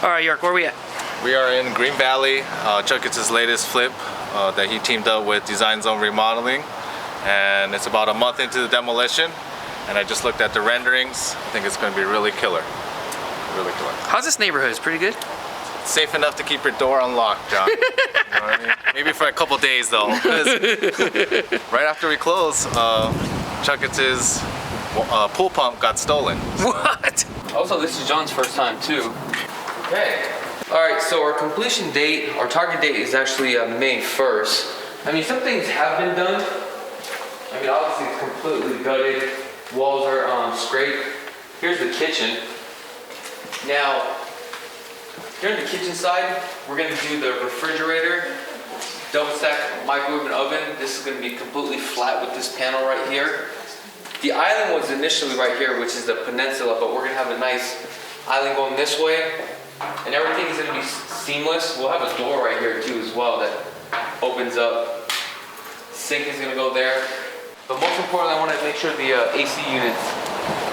All right, York, where we at? We are in Green Valley. Chuck, it's his latest flip that he teamed up with Design Zone Remodeling, and it's about a month into the demolition. And I just looked at the renderings. I think it's going to be really killer. Really killer. How's this neighborhood? It's pretty good. It's safe enough to keep your door unlocked, John. You know what I mean? Maybe for a couple days though. Right after we close, Chuck, it's his pool pump got stolen. What? Also, this is John's first time too. Okay. All right, so our completion date, our target date is actually May 1st. I mean, some things have been done. I mean, obviously it's completely gutted. Walls are scraped. Here's the kitchen. Now, here on the kitchen side, we're gonna do the refrigerator, double stack microwave and oven. This is gonna be completely flat with this panel right here. The island was initially right here, which is the peninsula, but we're gonna have a nice island going this way. And everything is gonna be seamless. We'll have a door right here too as well that opens up. Sink is gonna go there. But most importantly, I wanna make sure the AC units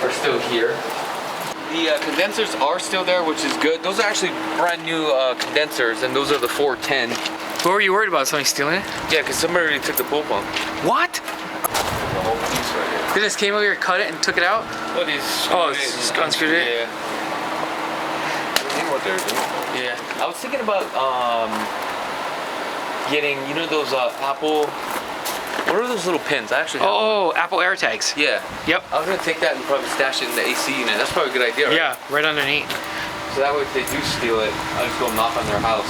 are still here. The condensers are still there, which is good. Those are actually brand new condensers, and those are the 410. What were you worried about? Somebody stealing it? Yeah, because somebody already took the pool pump. What? The whole piece right here. They just came over here, cut it, and took it out? What is? Oh, it's unscrewed it? Yeah. I think what they're doing. Yeah. I was thinking about getting, you know, those Apple. What are those little pins? I actually have Oh, Apple AirTags. Yeah. Yep. I was gonna take that and probably stash it in the AC unit. That's probably a good idea, right? Yeah, right underneath. So that way if they do steal it, I'll just go knock on their house.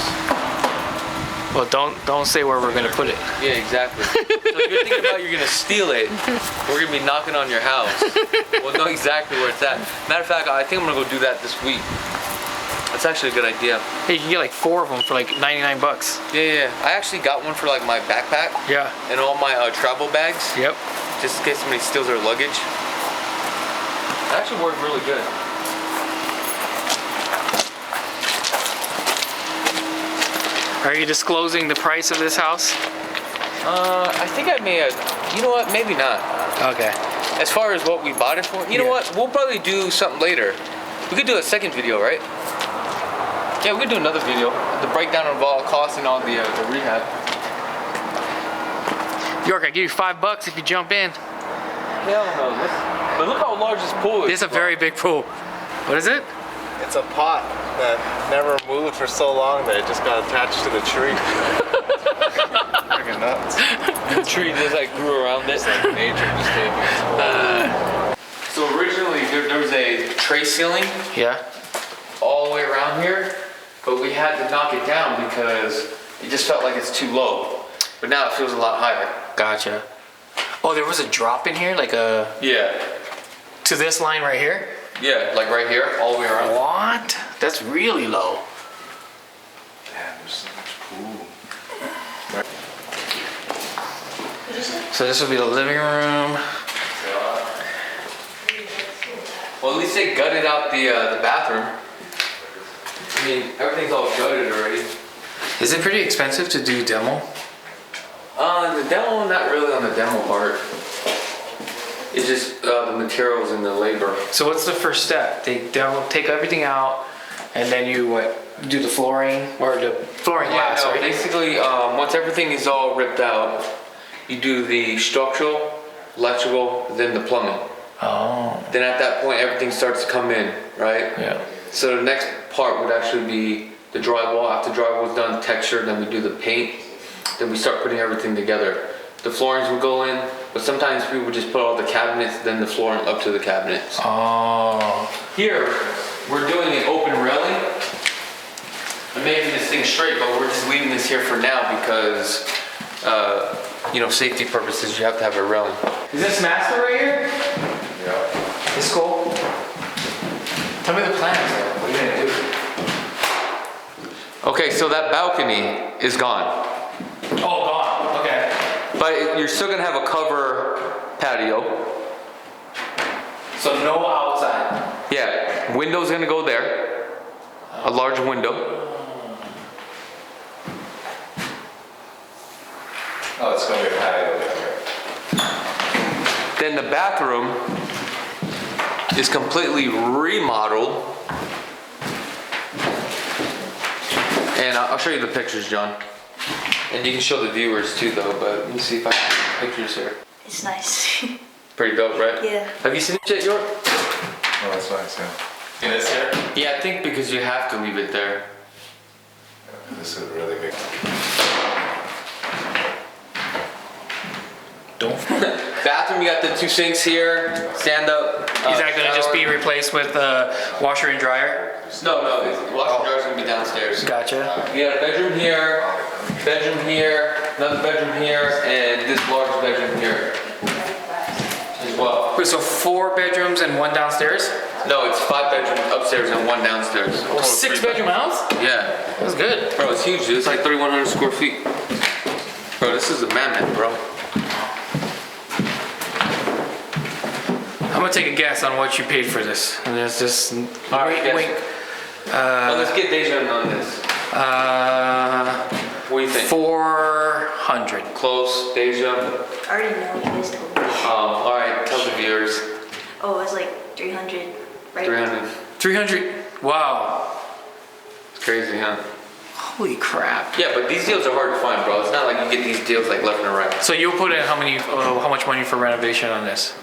Well, don't say where we're gonna put it. Yeah, exactly. So if you're thinking about you're gonna steal it, we're gonna be knocking on your house. We'll know exactly where it's at. Matter of fact, I think I'm gonna go do that this week. That's actually a good idea. Hey, you can get like 4 of them for like 99 bucks. Yeah. I actually got one for like my backpack. Yeah. And all my travel bags. Yep. Just in case somebody steals their luggage. That actually worked really good. Are you disclosing the price of this house? I think I may have, you know what, maybe not. Okay. As far as what we bought it for, you know what, we'll probably do something later. We could do a second video, right? Yeah, we could do another video. The breakdown of all costs and all the rehab. York, I give you $5 if you jump in. Hell no. But look how large this pool is. It's a very big pool. What is it? It's a pot that never moved for so long that it just got attached to the tree. Freaking nuts. The tree just like grew around it. It's like nature just gave me. So originally there was a tray ceiling Yeah. all the way around here, but we had to knock it down because it just felt like it's too low. But now it feels a lot higher. Gotcha. Oh, there was a drop in here, like a Yeah. to this line right here. Yeah, like right here, all the way around. What? That's really low. Damn, there's so much pool. So this would be the living room. Well, at least they gutted out the bathroom. I mean, everything's all gutted already. Is it pretty expensive to do demo? The demo, not really on the demo part. It's just the materials and the labor. So what's the first step? They take everything out, and then you what? Do the flooring or the flooring glass, no, right? basically, once everything is all ripped out, you do the structural, electrical, then the plumbing. Oh. Then at that point, everything starts to come in, right? Yeah. So the next part would actually be the drywall. After drywall is done, texture, then we do the paint. Then we start putting everything together. The floorings would go in, but sometimes we would just put all the cabinets, then the flooring up to the cabinets. Oh. Here, we're doing an open railing. I'm making this thing straight, but we're just leaving this here for now because, you know, safety purposes, you have to have a railing. Is this master right here? Yeah. This cool? Tell me the plans. What are you gonna do? Okay, so that balcony is gone. Oh, gone. Okay. But you're still gonna have a cover patio. So no outside. Yeah, window's gonna go there. A large window. Oh, it's going to be a patio down here. Then the bathroom is completely remodeled. I'll show you the pictures, John. And you can show the viewers too though, but let me see if I can get pictures here. It's nice. Pretty dope, right? Yeah. Have you seen it yet, York? Oh, that's nice, yeah. See this here? Yeah, I think because you have to leave it there. This is really big. Don't. Bathroom, you got the 2 sinks here, stand up. Is that gonna just shower. be replaced with washer and dryer? No, wash and dryer's gonna be downstairs. Gotcha. You got a bedroom here, another bedroom here, and this large bedroom here as well. Wait, so 4 bedrooms and 1 downstairs? No, it's 5 bedrooms upstairs and 1 downstairs. Total 6 3 bedroom house? Yeah. That's good. Bro, it's huge, dude. It's like 3,100 square feet. Bro, this is a mammoth, bro. I'm gonna take a guess on what you paid for this. And it's just All right, wink, guess. wink. Well, let's get Deja on this. What do you think? 400. Close, Deja. I already know, you guys told me. All right, tell the viewers. Oh, it was like 300, right? 300. 300. Wow. It's crazy, huh? Holy crap. Yeah, but these deals are hard to find, bro. It's not like you get these deals like left and right. So you'll put in how much money for renovation on this?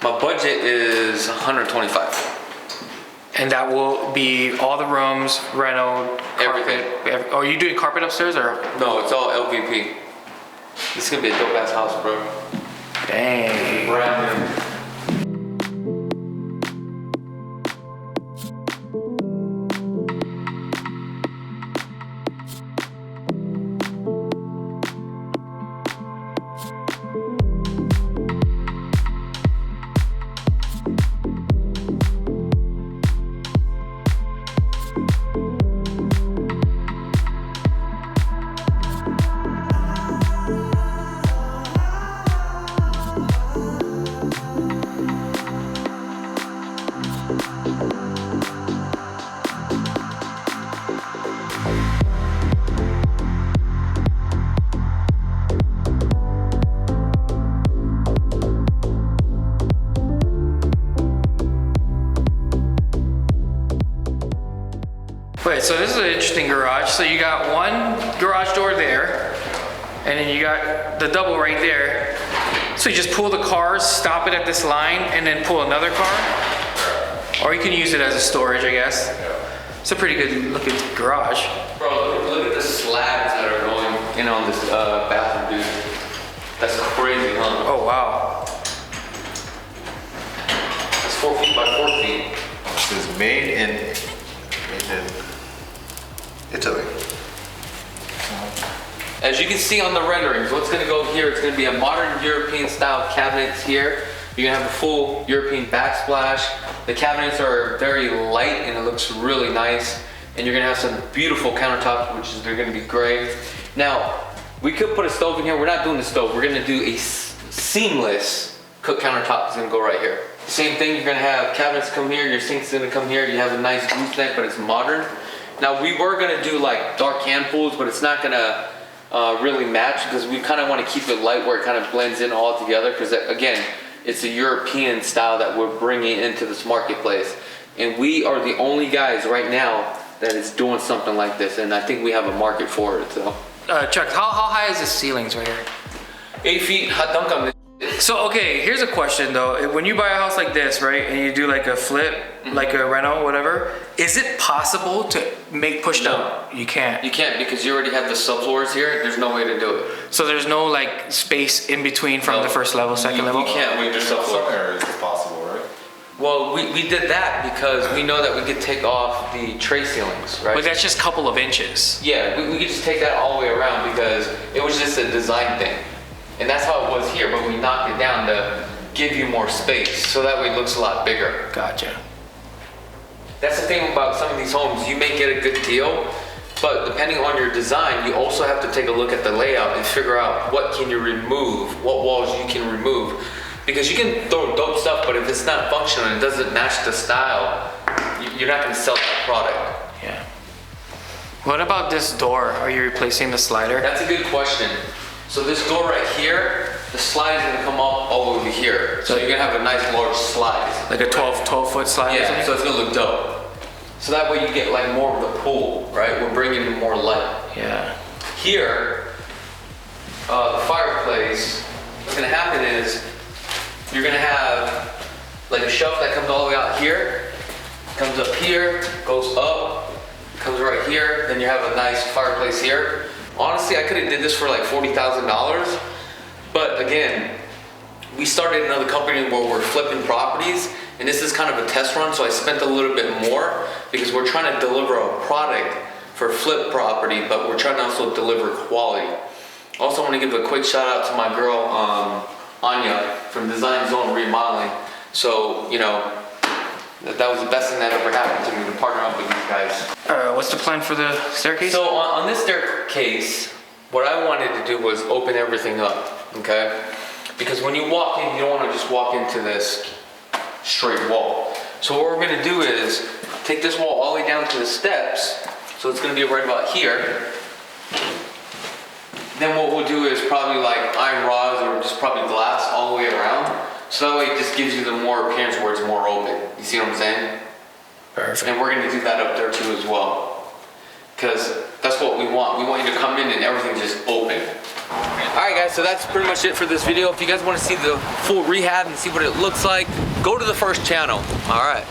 My budget is 125. And that will be all the rooms, reno, carpet. Are you doing carpet upstairs or? No, it's all LVP. This is gonna be a dope ass house, bro. Dang. Brand new. Wait, so this is an interesting garage. So you got one garage door there, and then you got the double right there. So you just pull the cars, stop it at this line, and then pull another car. Or you can use it as a storage, I guess. It's a pretty good looking garage. Bro, look at the slabs that are going in on this bathroom, dude. That's crazy, huh? Oh, wow. It's 4 feet by 4 feet. This is made in Italy. As you can see on the renderings, what's gonna go here, it's gonna be a modern European style cabinets here. You're gonna have a full European backsplash. The cabinets are very light and it looks really nice. And you're gonna have some beautiful countertops, which is, they're gonna be gray. Now, we could put a stove in here. We're not doing the stove. We're gonna do a seamless cook countertop. It's gonna go right here. Same thing, you're gonna have cabinets come here, your sink's gonna come here. You have a nice gooseneck, but it's modern. Now, we were gonna do like dark hand pools, but it's not gonna really match because we kind of want to keep it light where it kind of blends in all together, because again, it's a European style that we're bringing into this marketplace, and we are the only guys right now that is doing something like this, and I think we have a market for it. So Chuck, how high is the ceilings right here? 8 feet, hot dunk on this. So, okay, here's a question though. When you buy a house like this, right, and you do like a flip, like a reno, whatever, is it possible to make push down? You can't. You can't, because you already have the subfloors here. There's no way to do it. So there's no like space in between from the first level, second level? You can't with your Some subfloor. areas it's possible, right? Well, we did that because we know that we could take off the tray ceilings, right? But that's just a couple of inches. Yeah, we could just take that all the way around because it was just a design thing. And that's how it was here, but we knocked it down to give you more space, so that way it looks a lot bigger. Gotcha. That's the thing about some of these homes, you may get a good deal, but depending on your design, you also have to take a look at the layout and figure out what can you remove, what walls you can remove. Because you can throw dope stuff, but if it's not functional and it doesn't match the style, you're not gonna sell that product. Yeah. What about this door? Are you replacing the slider? That's a good question. So this door right here, the slide is gonna come up all over here. So you're gonna have a nice large slide. Like a 12 foot slide or Yeah, something? so it's gonna look dope. So that way you get like more of the pool, right? right? We're bringing in more light. Yeah. Here, the fireplace, what's gonna happen is you're gonna have like a shelf that comes all the way out here, comes up here, goes up, comes right here, then you have a nice fireplace here. Honestly, I could have did this for like $40,000, but again, we started another company where we're flipping properties, and this is kind of a test run, so I spent a little bit more because we're trying to deliver a product for flip property, but we're trying to also deliver quality. Also, I want to give a quick shout out to my girl, Anya from Design Zone Remodeling. So, you know, that was the best thing that ever happened to me, to partner up with these guys. What's the plan for the staircase? So on this staircase, what I wanted to do was open everything up, okay? Because when you walk in, you don't want to just walk into this straight wall. So what we're gonna do is take this wall all the way down to the steps. So it's gonna be right about here. Then what we'll do is probably like iron rods or just probably glass all the way around. So that way it just gives you the more appearance where it's more open. You see what I'm saying? Perfect. And we're gonna do that up there too as well. Because that's what we want. We want you to come in and everything's just open. Alright guys, so that's pretty much it for this video. If you guys want to see the full rehab and see what it looks like, go to the first channel. Alright.